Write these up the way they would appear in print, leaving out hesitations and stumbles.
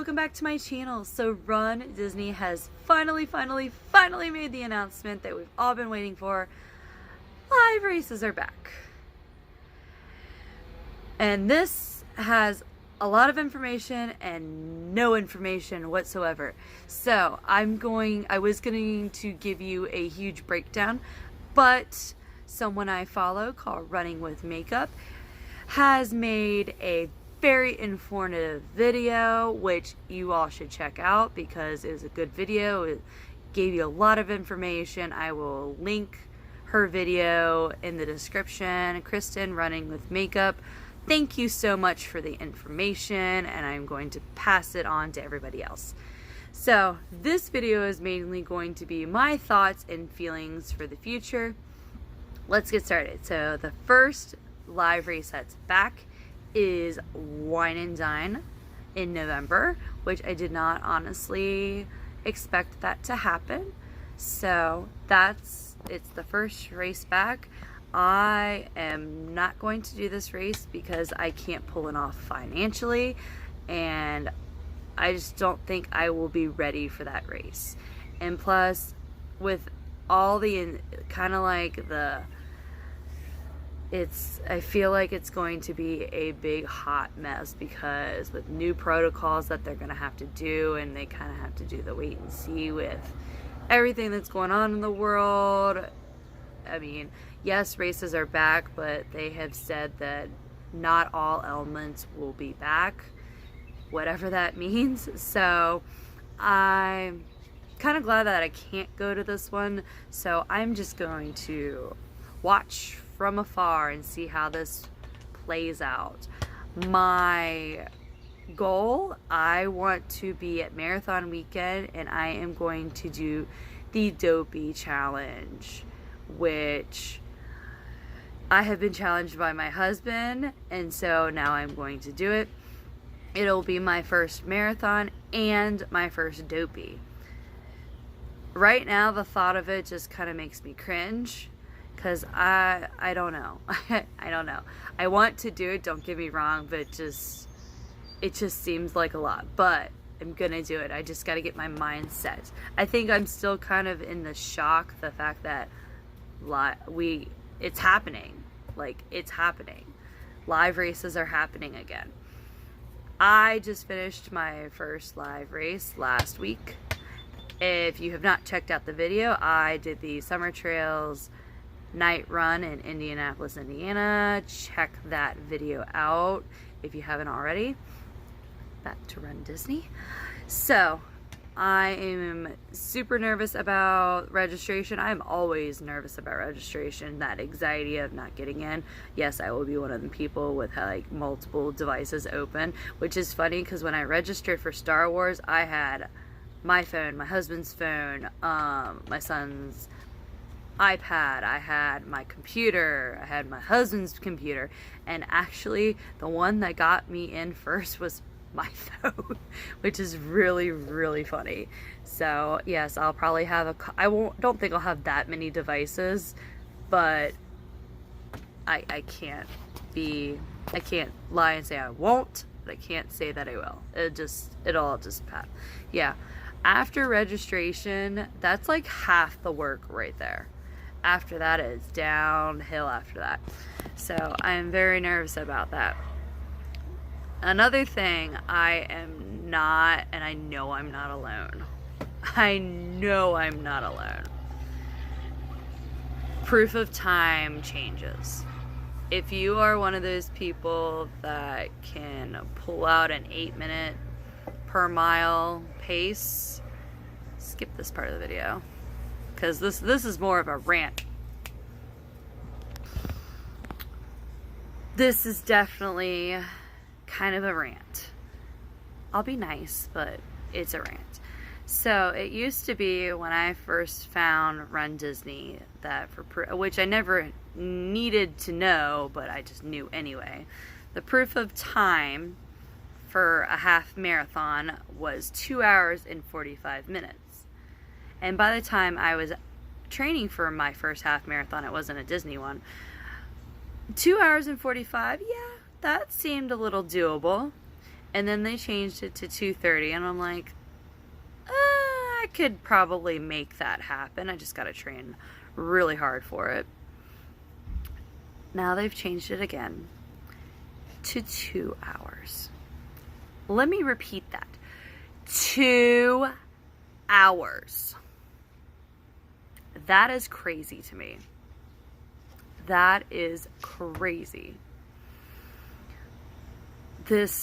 welcome back to my channel. So Rundisney has finally made the announcement that we've all been waiting for. Live races are back. And this has a lot of information and no information whatsoever. So I was going to give you a huge breakdown, but someone I follow called Running with Makeup has made a very informative video, which you all should check out because it was a good video. It gave you a lot of information. I will link her video in the description. Kristen, Running with Makeup, thank you so much for the information, and I'm going to pass it on to everybody else. So this video is mainly going to be my thoughts and feelings for the future. Let's get started. So the first live race that's back is Wine and Dine in November, which I did not honestly expect that to happen. So it's the first race back. I am not going to do this race because I can't pull it off financially, and I just don't think I will be ready for that race. And plus, with all the kind of like I feel like it's going to be a big hot mess because with new protocols that they're going to have to do, and they kind of have to do the wait and see with everything that's going on in the world. I mean, yes, races are back, but they have said that not all elements will be back, whatever that means. So I'm kind of glad that I can't go to this one. So I'm just going to watch from afar and see how this plays out. My goal, I want to be at marathon weekend, and I am going to do the Dopey Challenge, which I have been challenged by my husband, and so now I'm going to do it. It'll be my first marathon and my first Dopey. Right now, the thought of it just kind of makes me cringe. Because I don't know. I don't know. I want to do it, don't get me wrong, but it just seems like a lot. But I'm going to do it. I just got to get my mind set. I think I'm still kind of in the shock, the fact that it's happening. Like, it's happening. Live races are happening again. I just finished my first live race last week. If you have not checked out the video, I did the Summer Trails night run in Indianapolis, Indiana. Check that video out if you haven't already. Back to Rundisney. So I am super nervous about registration. I'm always nervous about registration, that anxiety of not getting in. Yes, I will be one of the people with like multiple devices open, which is funny because when I registered for Star Wars, I had my phone, my husband's phone, my son's iPad, I had my computer, I had my husband's computer, and actually the one that got me in first was my phone, which is really funny. So yes, I'll probably have don't think I'll have that many devices, but I can't lie and say I won't, but I can't say that I will. It'll all just pass. Yeah, after registration, that's like half the work right there. After that, it's downhill after that. So I'm very nervous about that. Another thing, I am not, and I know I'm not alone. I know I'm not alone. Proof of time changes. If you are one of those people that can pull out an 8-minute per mile pace, skip this part of the video, because this is more of a rant. This is definitely kind of a rant. I'll be nice, but it's a rant. So it used to be when I first found Rundisney that which I never needed to know, but I just knew anyway. The proof of time for a half marathon was 2 hours and 45 minutes. And by the time I was training for my first half marathon, it wasn't a Disney one, 2 hours and 45, yeah, that seemed a little doable. And then they changed it to 2:30, and I'm like, I could probably make that happen. I just got to train really hard for it. Now they've changed it again to 2 hours. Let me repeat that. 2 hours. That is crazy to me. That is crazy. Why?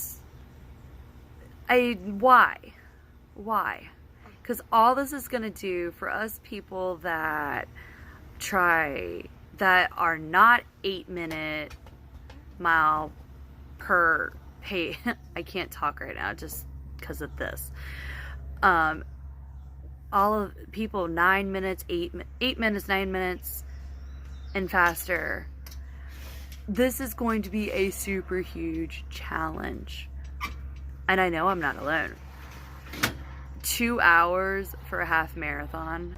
Because all this is going to do for us people that are not 8-minute mile per pace. I can't talk right now just because of this. All of people 9 minutes, 8 minutes, 9 minutes and faster. This is going to be a super huge challenge. And I know I'm not alone. 2 hours for a half marathon.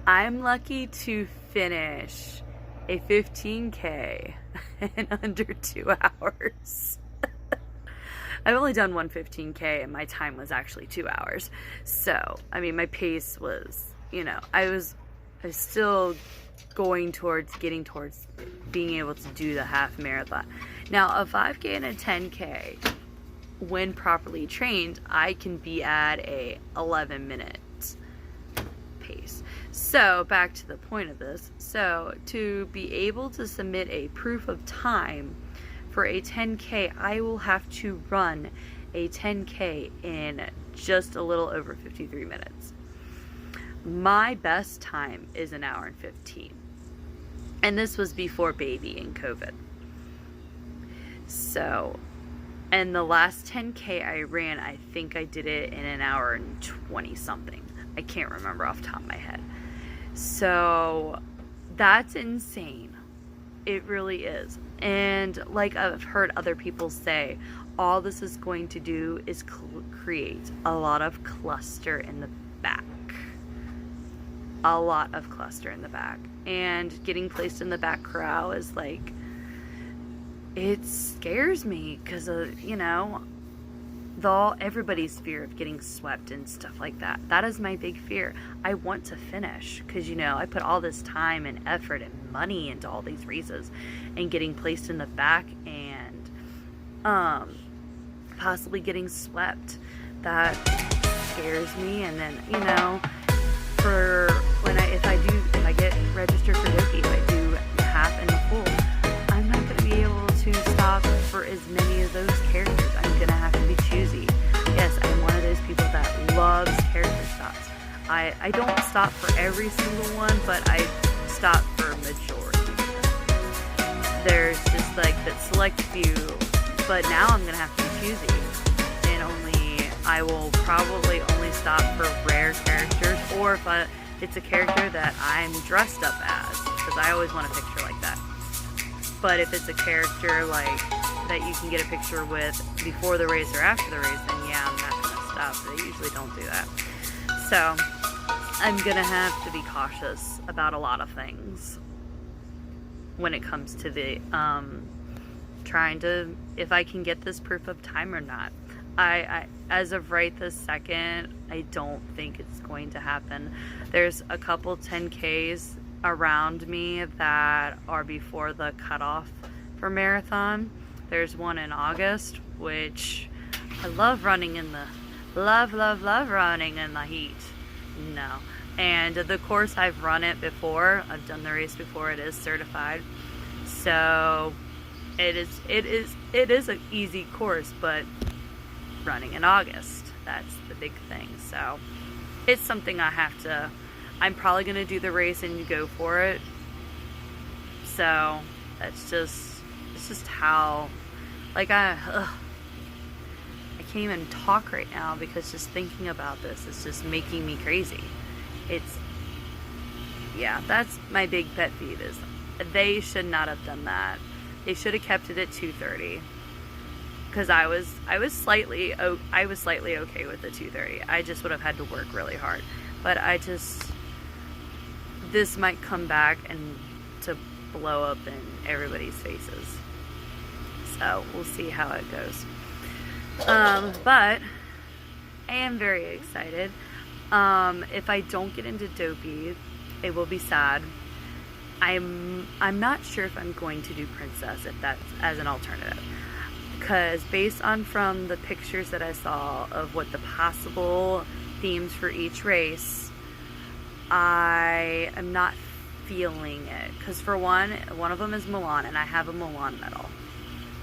I'm lucky to finish a 15K in under 2 hours. I've only done one 15K and my time was actually 2 hours. So, I mean, my pace was, I was still getting towards being able to do the half marathon. Now, a 5K and a 10K, when properly trained, I can be at a 11-minute pace. So, back to the point of this. So, to be able to submit a proof of time for a 10K, I will have to run a 10K in just a little over 53 minutes. My best time is 1 hour and 15. And this was before baby and COVID. So, and the last 10K I ran, I think I did it in 1 hour and 20 something. I can't remember off the top of my head. So, that's insane. It really is. And like I've heard other people say, all this is going to do is create a lot of cluster in the back. A lot of cluster in the back. And getting placed in the back corral is like, it scares me because of, everybody's fear of getting swept and stuff like that. That is my big fear. I want to finish because, I put all this time and effort and money into all these races, and getting placed in the back and possibly getting swept, that scares me. And then, if I get registered for Doki, if I do the half and the full, I'm not going to be able to stop for as many of those characters. I'm going to have to be choosy. Yes, I'm one of those people that loves character stops. I don't stop for every single one, but I stop for a majority. There's just like that select few, but now I'm going to have to be choosy. And I will probably only stop for rare characters, or if it's a character that I'm dressed up as, because I always want a picture like that. But if it's a character like that you can get a picture with before the race or after the race, then yeah, I'm not going to stop. They usually don't do that. So I'm going to have to be cautious about a lot of things when it comes to the trying to, if I can get this proof of time or not. I as of right this second, I don't think it's going to happen. There's a couple 10Ks around me that are before the cutoff for marathon. There's one in August, which I love running in the love running in the heat. No. And the course, I've run it before. I've done the race before. It is certified. So it is an easy course, but running in August, that's the big thing. So it's something I'm probably going to do the race and go for it. So it's just how, I can't even talk right now because just thinking about this is just making me crazy. That's my big pet peeve, is they should not have done that. They should have kept it at 2:30. Because I was slightly okay with the 2:30. I just would have had to work really hard. But this might come back and to blow up in everybody's faces. So we'll see how it goes. But I am very excited. If I don't get into Dopey, it will be sad. I'm not sure if I'm going to do Princess, if that's as an alternative. Because based on from the pictures that I saw of what the possible themes for each race, I am not feeling it. Because for one of them is Milan, and I have a Milan medal.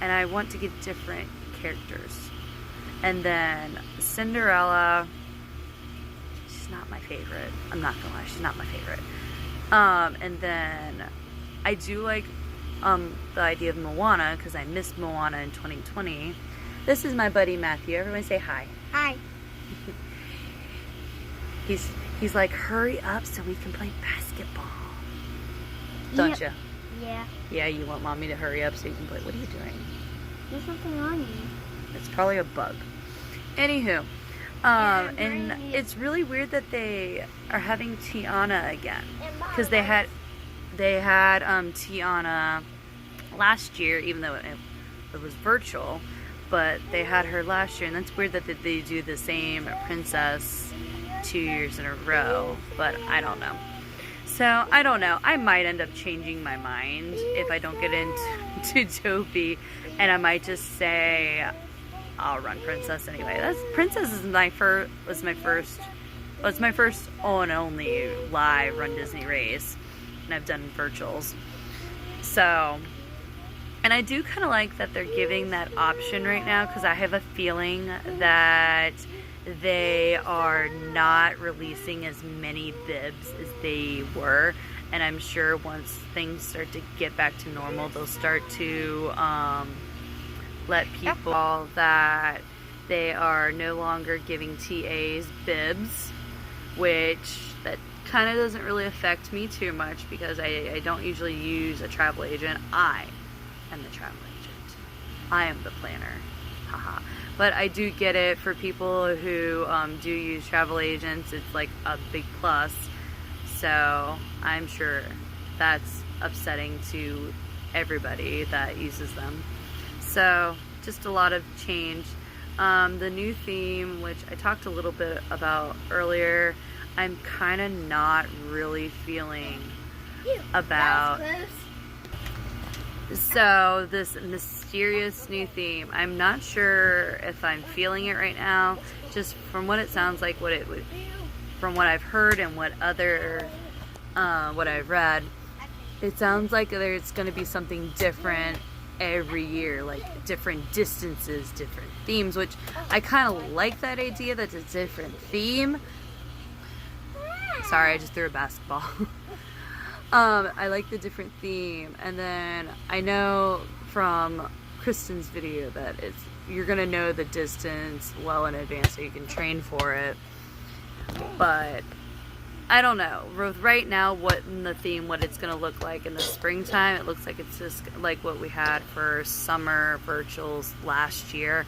And I want to get different characters. And then Cinderella, she's not my favorite. I'm not gonna lie, she's not my favorite. And then I do like the idea of Moana, because I missed Moana in 2020. This is my buddy Matthew. Everyone say hi. Hi. He's like, hurry up so we can play basketball. Don't you? Yeah. Yeah, you want mommy to hurry up so you can play. What are you doing? There's something on you. It's probably a bug. Anywho, and it's really weird that they are having Tiana again, because they had Tiana last year, even though it was virtual, but they had her last year, and that's weird that they do the same princess 2 years in a row, but I don't know. So, I don't know. I might end up changing my mind if I don't get into Dopey, and I might just say I'll run Princess anyway. Princess is my first oh and only live Rundisney race, and I've done virtuals. So, and I do kind of like that they're giving that option right now, because I have a feeling that they are not releasing as many bibs as they were, and I'm sure once things start to get back to normal, they'll start to let people know that they are no longer giving TAs bibs, which that kind of doesn't really affect me too much, because I don't usually use a travel agent. I am the travel agent. I am the planner. Haha. But I do get it for people who do use travel agents. It's like a big plus. So I'm sure that's upsetting to everybody that uses them. So just a lot of change. The new theme, which I talked a little bit about earlier, I'm kind of not really feeling about. So this mysterious new theme, I'm not sure if I'm feeling it right now. Just from what it sounds like, from what I've heard and what I've read, it sounds like there's going to be something different every year, like different distances, different themes, which I kind of like that idea that it's a different theme. Sorry, I just threw a basketball. I like the different theme, and then I know from Kristen's video that you're gonna know the distance well in advance so you can train for it. But I don't know. Right now, what it's gonna look like in the springtime, it looks like it's just like what we had for summer virtuals last year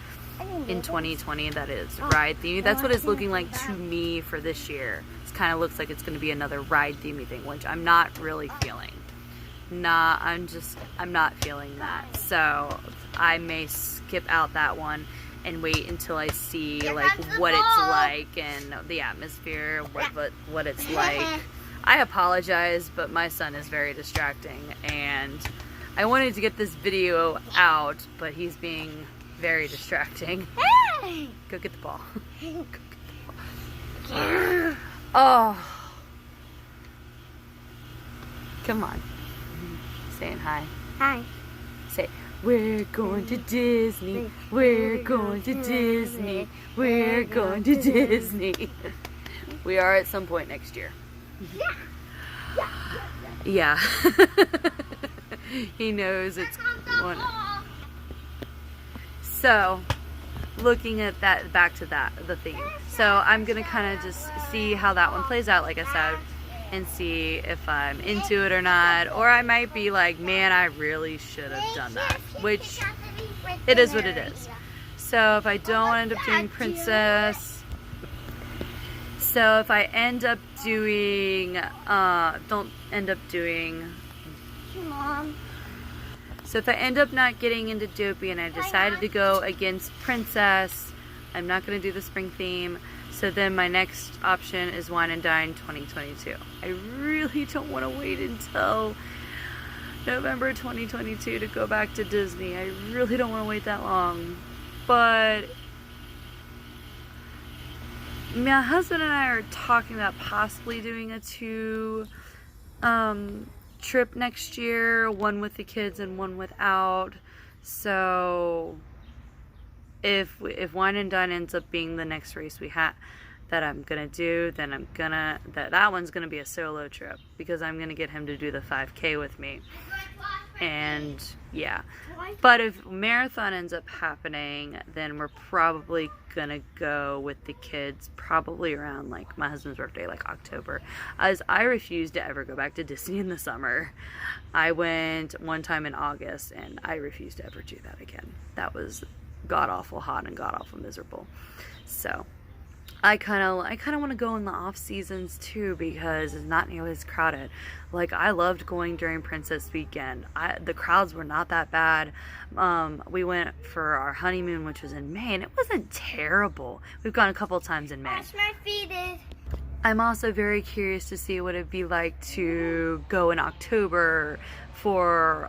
in 2020. That is ride theme. That's what it's looking like to me for this year. It kind of looks like it's going to be another ride themey thing, which I'm not really feeling. I'm not feeling that. So I may skip out that one and wait until I see like what it's like and the atmosphere, what it's like. I apologize, but my son is very distracting, and I wanted to get this video out, but he's being very distracting. Hey! Go get the ball. Go get the ball. Oh. Come on. Saying hi. Hi. Say, we're going to Disney. We're going to Disney. We're going to Disney. We are at some point next year. Yeah. He knows it's one. So, looking at that, back to the theme. So I'm gonna kind of just see how that one plays out, like I said, and see if I'm into it or not. Or I might be like, man, I really should have done that, which it is what it is. So if I don't end up doing Princess, so if I end up doing, don't end up doing, Mom. So if I end up not getting into Dopey and I decided to go against Princess, I'm not going to do the spring theme. So then my next option is Wine and Dine 2022. I really don't want to wait until November 2022 to go back to Disney. I really don't want to wait that long. But my husband and I are talking about possibly doing a 2 trip next year, one with the kids and one without. So if Wine and Dine ends up being the next race we have that I'm gonna do, then I'm gonna that one's gonna be a solo trip because I'm gonna get him to do the 5K with me. And yeah, but if marathon ends up happening, then we're probably gonna go with the kids probably around like my husband's birthday, like October, as I refuse to ever go back to Disney in the summer. I went one time in August and I refuse to ever do that again. That was god-awful hot and god-awful miserable. So I kind of want to go in the off seasons too because it's not nearly as crowded. Like I loved going during Princess Weekend. The crowds were not that bad. We went for our honeymoon, which was in May, and it wasn't terrible. We've gone a couple times in May. Wash my feet. I'm also very curious to see what it'd be like to go in October for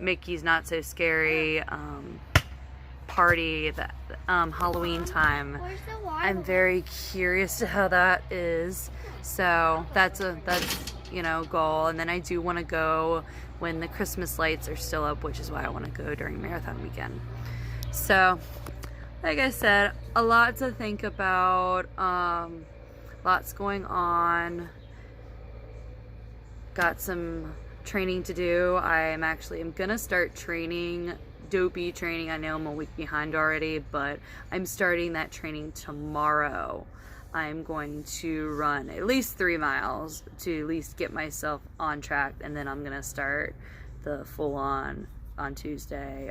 Mickey's Not So Scary party, that Halloween time. Where's the water? I'm very curious to how that is. So that's you know, goal. And then I do want to go when the Christmas lights are still up, which is why I want to go during marathon weekend. So like I said, a lot to think about, lots going on. Got some training to do. I'm gonna start training Dopey training. I know I'm a week behind already, but I'm starting that training tomorrow. I'm going to run at least 3 miles to at least get myself on track, and then I'm gonna start the full on Tuesday.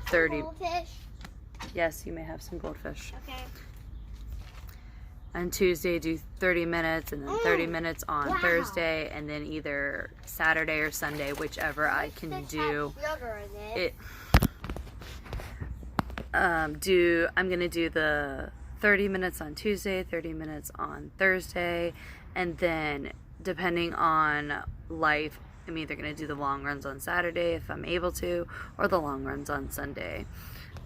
30. Goldfish. Yes, you may have some goldfish. Okay. On Tuesday, do 30 minutes and then 30 minutes on Wow. Thursday, and then either Saturday or Sunday, whichever I can do. Sugar in it. I'm gonna do the 30 minutes on Tuesday, 30 minutes on Thursday, and then depending on life, I'm either gonna do the long runs on Saturday if I'm able to, or the long runs on Sunday.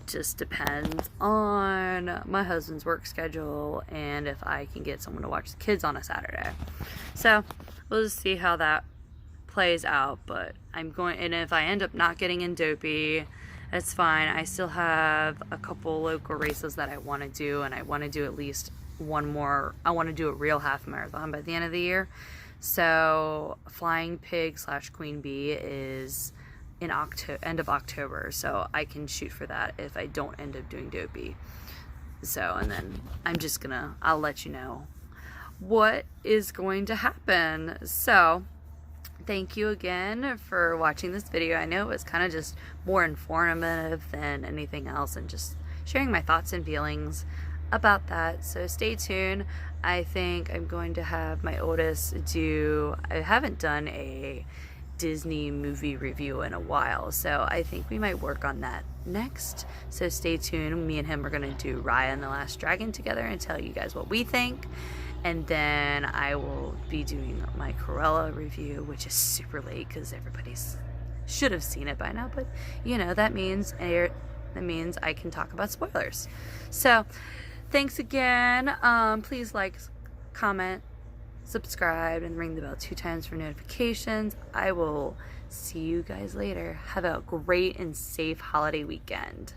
Just depends on my husband's work schedule and if I can get someone to watch the kids on a Saturday. So we'll just see how that plays out. But and if I end up not getting in Dopey, that's fine. I still have a couple local races that I want to do, and I want to do at least one more. I want to do a real half marathon by the end of the year. So Flying Pig / Queen Bee is in end of October, so I can shoot for that if I don't end up doing Dopey. So, and then I'll let you know what is going to happen. So thank you again for watching this video. I know it was kind of just more informative than anything else, and just sharing my thoughts and feelings about that. So stay tuned. I think I'm going to have my oldest I haven't done a Disney movie review in a while, so I think we might work on that next. So stay tuned. Me and him are going to do Raya and the Last Dragon together and tell you guys what we think. And then I will be doing my Cruella review, which is super late because everybody's should have seen it by now, but you know, that means I can talk about spoilers. So thanks again. Please like, comment, subscribe, and ring the bell 2 times for notifications. I will see you guys later. Have a great and safe holiday weekend.